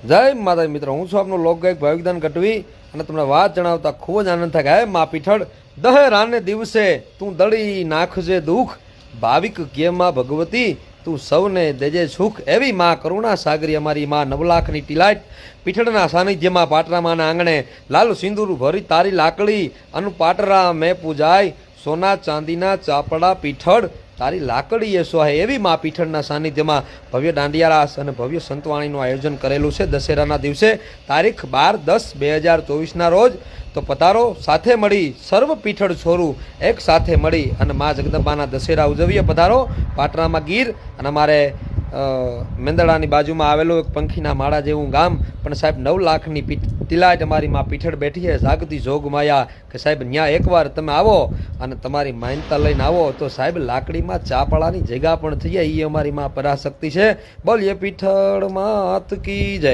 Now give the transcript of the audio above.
જય માતા મિત્રો, હું છું આપનો લોકગાયક ભાવિકદાન ગઢવી અને તમને વાત જણાવતા ખૂબ જ આનંદ થાય કે હે મા પીઠળ દહે રાને દિવસે તું દળી નાખજે દુઃખ, ભાવિક કે માં ભગવતી તું સૌને દેજે સુખ। એવી માં કરુણા સાગરી અમારી માં નવલાખની ટીલાટ પીઠળના સાનિધ્યમાં પાટરામાના આંગણે લાલ સિંદૂર ભરી તારી લાકડી અનુ પાટરા મેં પૂજાય, સોના ચાંદીના ચાપડા પીઠળ તારી લાકડી એ સોહાય। એવી માં પીઠળના સાનિધ્યમાં ભવ્ય દાંડિયા રાસ અને ભવ્ય સંતવાણીનું આયોજન કરેલું છે દશેરાના દિવસે તારીખ 12-10-2024ના રોજ। તો પધારો, સાથે મળી સર્વ પીઠળ છોરું એક સાથે મળી અને માં જગદંબાના દશેરા ઉજવીએ। પધારો પાટરામાં ગીર અને અમારે મેંદડાની બાજુમાં આવેલું એક પંખીના માળા જેવું ગામ, પણ સાહેબ 9 લાખની તિલાટ અમારી માં પીઠળ બેઠી છે જાગતી જોગ માયા કે સાહેબ ન્યા એકવાર તમે આવો અને તમારી માનતા લઈને આવો તો સાહેબ લાકડીમાં ચાપડાની જગ્યા પણ થઈ જાય। એ અમારી માં પરાશક્તિ છે। બોલીએ પીઠળ માત કી જય।